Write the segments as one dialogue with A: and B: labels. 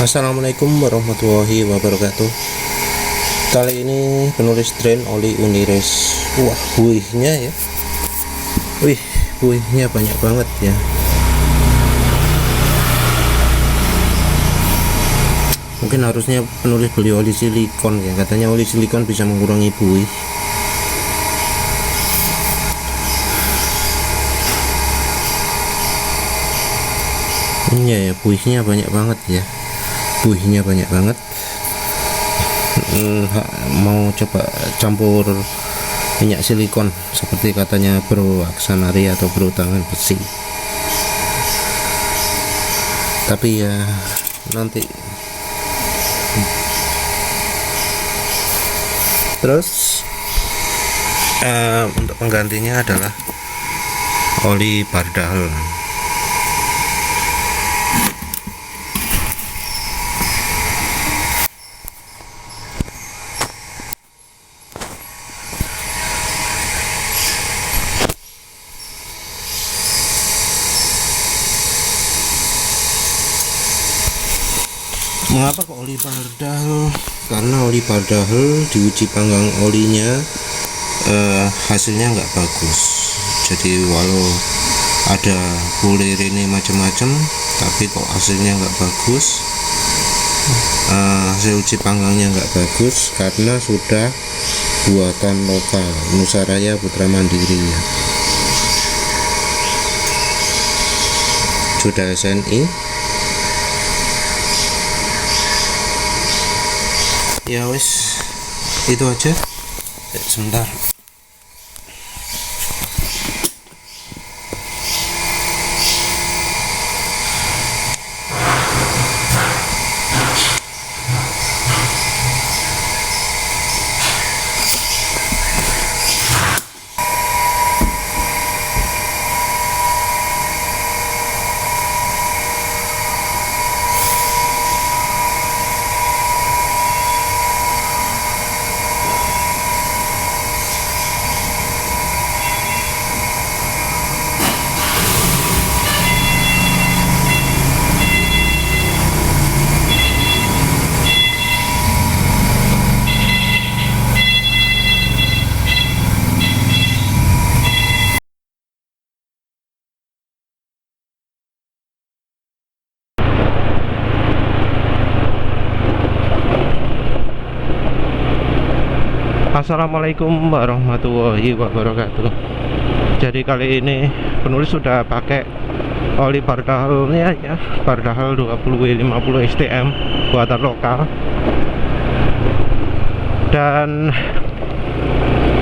A: Assalamualaikum warahmatullahi wabarakatuh. Kali ini penulis Drain Oli Unires. Wah, buihnya ya. Wih, buihnya banyak banget ya. Mungkin harusnya penulis beli oli silikon ya. Katanya oli silikon bisa mengurangi buih. Iya ya, buihnya banyak banget ya. Buihnya banyak banget. Mau coba campur minyak silikon seperti katanya Bro Aksanari atau Bro Tangan Besi, tapi ya nanti. Terus untuk penggantinya adalah oli Bardal. Mengapa kok oli Bardal? Karena oli Bardal diuji panggang olinya hasilnya nggak bagus. Jadi walau ada polyurene macam-macam, tapi kok hasilnya nggak bagus. Hasil uji panggangnya nggak bagus karena sudah buatan lokal Nusaraya Putra Mandiri ya. Sudah SNI. Ya wes, itu aja. Sebentar. Assalamualaikum warahmatullahi wabarakatuh. Jadi kali ini penulis sudah pakai oli Bardalnya ya, Bardal 20W50 STM buatan lokal. Dan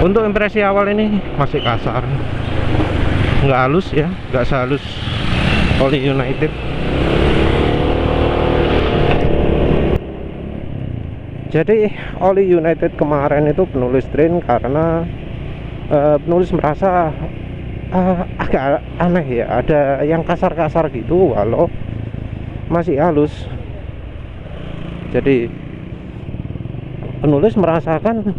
A: untuk impresi awal ini masih kasar, nggak halus ya, nggak sehalus oli United. Jadi oli United kemarin itu penulis Drain karena penulis merasa agak aneh ya, ada yang kasar-kasar gitu walau masih halus. Jadi penulis merasakan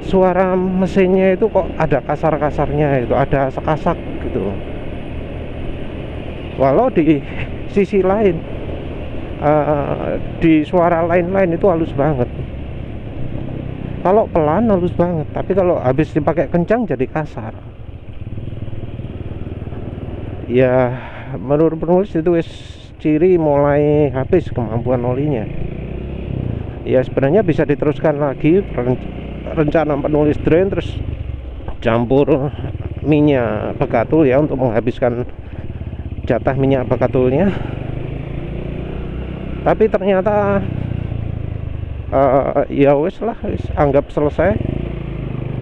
A: suara mesinnya itu kok ada kasar-kasarnya, itu ada sekasak gitu. Walau di sisi lain di suara lain-lain itu halus banget. Kalau pelan halus banget, tapi kalau habis dipakai kencang jadi kasar. Ya menurut penulis itu ciri mulai habis kemampuan olinya. Ya sebenarnya bisa diteruskan lagi rencana penulis Drain, terus campur minyak bekatul ya untuk menghabiskan jatah minyak bekatulnya. Tapi ternyata ya wes lah, anggap selesai.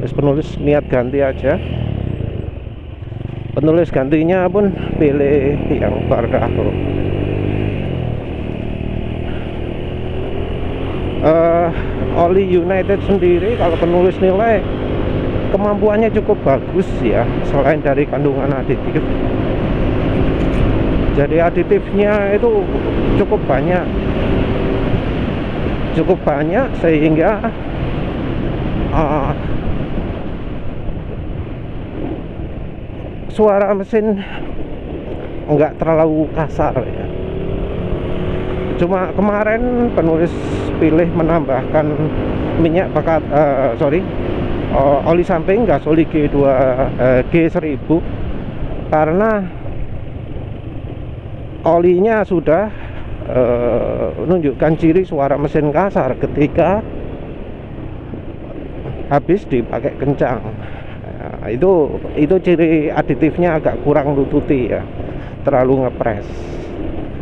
A: Wes penulis niat ganti aja. Penulis gantinya pun pilih yang Bardal. Oli United sendiri kalau penulis nilai kemampuannya cukup bagus ya, selain dari kandungan aditif. Jadi aditifnya itu cukup banyak sehingga suara mesin enggak terlalu kasar ya. Cuma kemarin penulis pilih menambahkan minyak bakar oli samping gas oli G1000 karena olinya sudah menunjukkan ciri suara mesin kasar ketika habis dipakai kencang. Nah, itu ciri aditifnya agak kurang nututi ya, terlalu ngepres.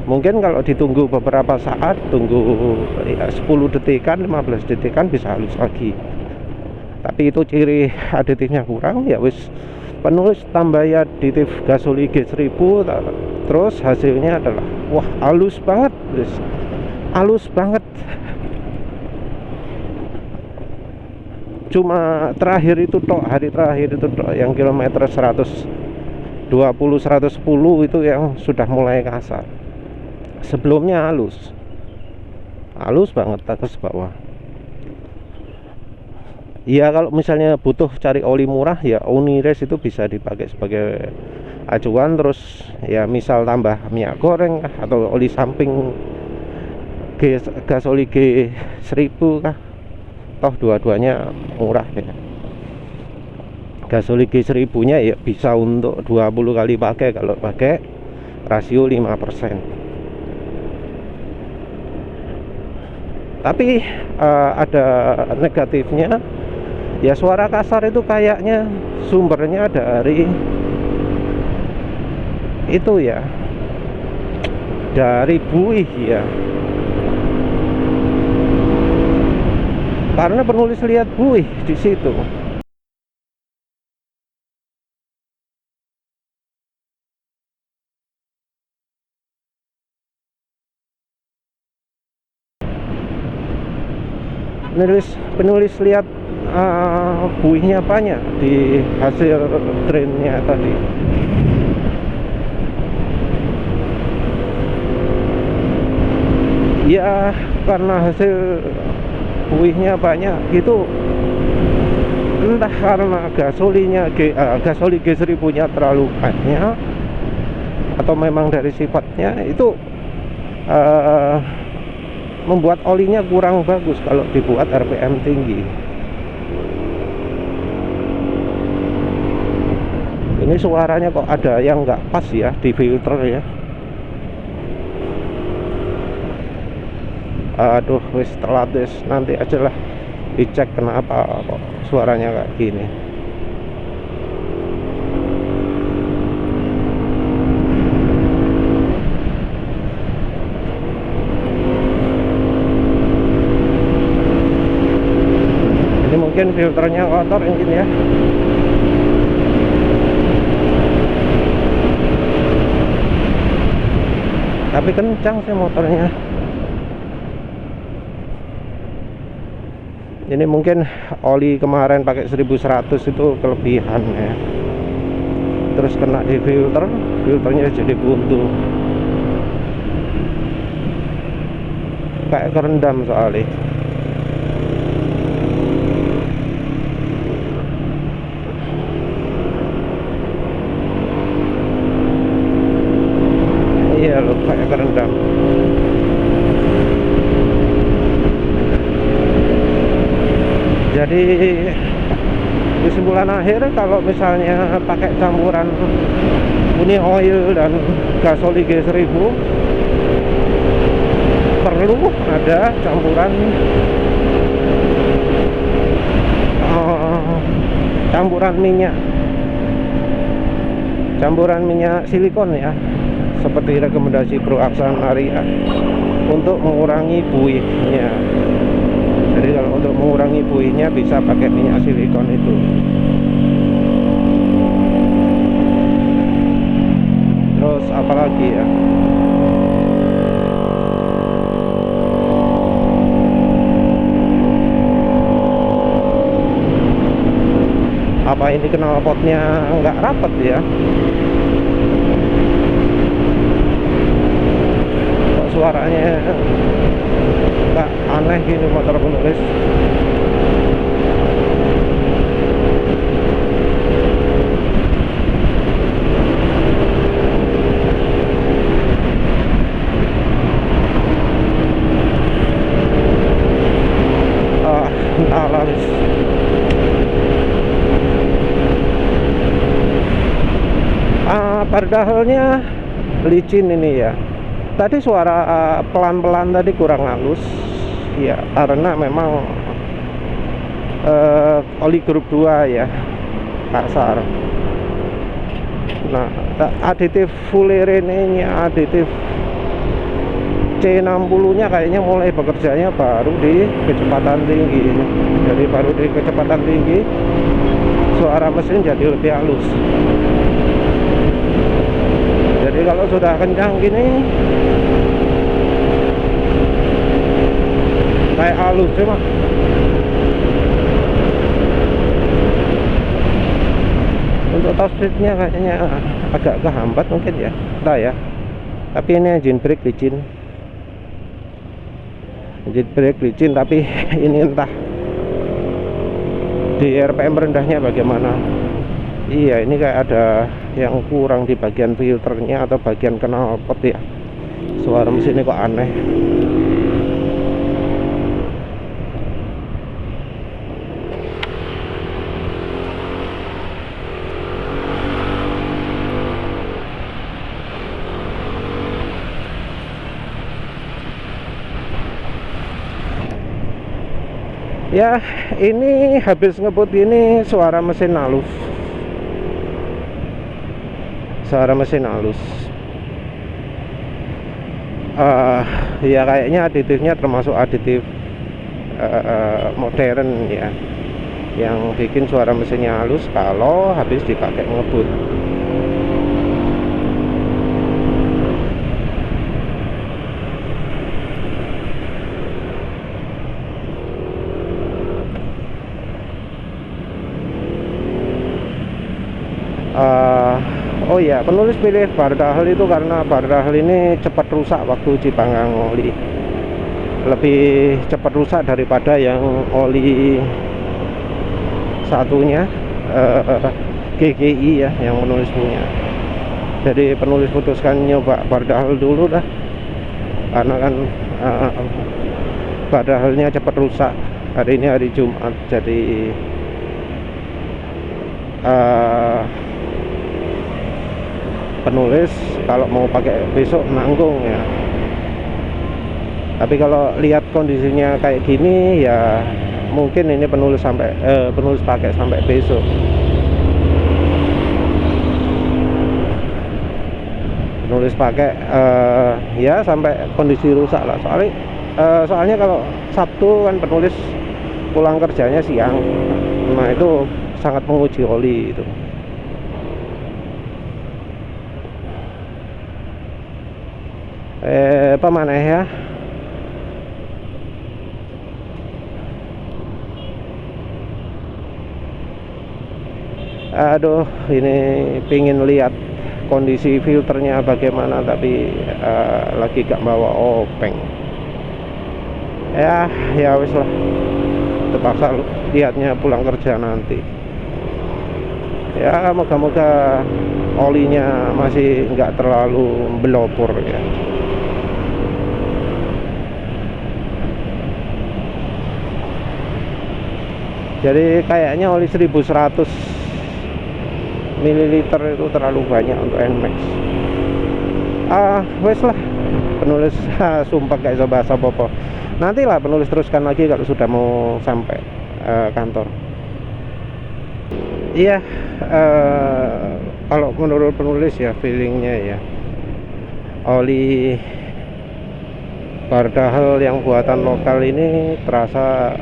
A: Mungkin kalau ditunggu beberapa saat, tunggu ya 10 detikan, 15 detikan bisa halus lagi. Tapi itu ciri aditifnya kurang ya wis, penulis tambah aditif gas oli G1000, terus hasilnya adalah wah halus banget wis, halus banget. Cuma terakhir itu tok, hari terakhir itu tok yang kilometer 120 110 itu yang sudah mulai kasar. Sebelumnya halus banget atas bawah. Ya kalau misalnya butuh cari oli murah ya Unires itu bisa dipakai sebagai acuan. Terus ya misal tambah minyak goreng kah, atau oli samping gas oli G1000 kah, toh dua-duanya murah ya. Gas oli G1000 nya ya bisa untuk 20 kali pakai kalau pakai rasio 5%. Tapi ada negatifnya ya, suara kasar itu kayaknya sumbernya dari itu ya, dari buih ya, karena penulis lihat buih di situ. Penulis lihat buihnya banyak di hasil drainnya tadi. Ya karena hasil buihnya banyak itu, entah karena gas oli G1000 nya terlalu banyak atau memang dari sifatnya itu membuat olinya kurang bagus kalau dibuat RPM tinggi. Ini suaranya kok ada yang nggak pas ya di filter ya. Aduh wis telat wis, nanti aja lah dicek kenapa kok suaranya kayak gini. Mungkin filternya kotor mungkin ya. Tapi kencang sih motornya. Ini mungkin oli kemarin pakai 1100 itu kelebihan ya. Terus kena di filternya jadi buntu. Kayak kerendam soalnya. Iya loh, kayak kerendam. Jadi kesimpulan akhir, kalau misalnya pakai campuran Uni Oil dan gas oli G1000, perlu ada campuran minyak silikon ya, seperti rekomendasi Pro Aksan Arya, untuk mengurangi buihnya. Jadi kalau untuk mengurangi buihnya bisa pakai minyak silikon itu. Terus apalagi ya, apa ini knalpotnya nggak rapet ya, kok suaranya nggak aneh gini motor penulis. Bardahelnya licin ini ya. Tadi suara pelan-pelan tadi kurang halus ya, karena memang oli grup 2 ya, kasar. Nah, aditif Fullerene nya, aditif C60 nya kayaknya mulai bekerjanya baru di kecepatan tinggi. Jadi baru di kecepatan tinggi suara mesin jadi lebih halus. Jadi kalau sudah kencang gini kayak halus cuma untuk top speednya kayaknya agak kehambat mungkin ya, entah ya. Tapi ini engine brake licin, tapi ini entah di RPM rendahnya bagaimana. Iya, ini kayak ada yang kurang di bagian filternya atau bagian knalpot ya. Suara mesinnya kok aneh. Ya, ini habis ngebut ini suara mesin halus. Suara mesin halus. Ya kayaknya aditifnya termasuk aditif modern ya, yang bikin suara mesinnya halus kalau habis dipakai ngebut. Oh ya, penulis pilih Bardahel itu karena Bardahel ini cepat rusak waktu uji panggang oli, lebih cepat rusak daripada yang oli satunya, GGI ya, yang penulis punya. Jadi penulis putuskan nyoba Bardahel dulu dah, karena kan Bardahelnya cepat rusak. Hari ini hari Jumat, jadi penulis kalau mau pakai besok nanggung ya. Tapi kalau lihat kondisinya kayak gini ya mungkin ini penulis pakai sampai besok. Penulis pakai ya sampai kondisi rusak lah. Soalnya kalau Sabtu kan penulis pulang kerjanya siang. Nah, itu sangat menguji oli itu. Apa mana ya? Aduh, ini pingin lihat kondisi filternya bagaimana, tapi lagi gak bawa openg. Ya wis lah, terpaksa lihatnya pulang kerja nanti. Ya moga-moga olinya masih nggak terlalu belopor ya. Jadi kayaknya oli 1100 ml itu terlalu banyak untuk NMAX. Wes lah, penulis sumpah gak bisa bahasa apa-apa. Nantilah penulis teruskan lagi kalau sudah mau sampai kantor. Iya, kalau menurut penulis ya feelingnya ya, oli Bardahel yang buatan lokal ini terasa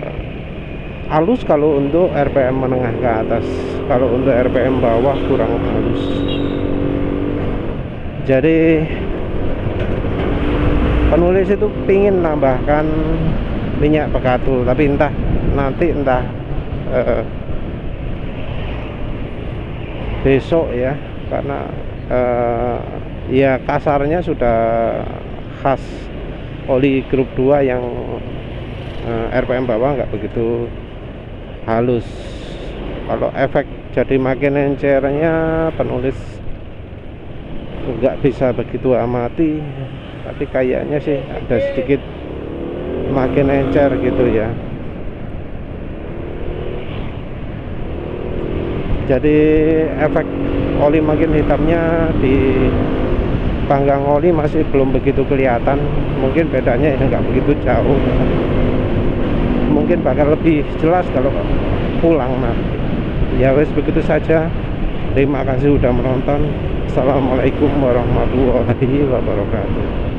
A: halus kalau untuk RPM menengah ke atas. Kalau untuk RPM bawah kurang halus. Jadi penulis itu pingin nambahkan minyak bekatul, tapi entah besok ya, karena ya kasarnya sudah khas oli grup 2 yang RPM bawah nggak begitu halus. Kalau efek jadi makin encernya penulis nggak bisa begitu amati, tapi kayaknya sih ada sedikit makin encer gitu ya. Jadi efek oli makin hitamnya di panggang oli masih belum begitu kelihatan. Mungkin bedanya ya nggak begitu jauh, mungkin bakal lebih jelas kalau pulang nanti. Ya wes, begitu saja. Terima kasih sudah menonton. Assalamualaikum warahmatullahi wabarakatuh.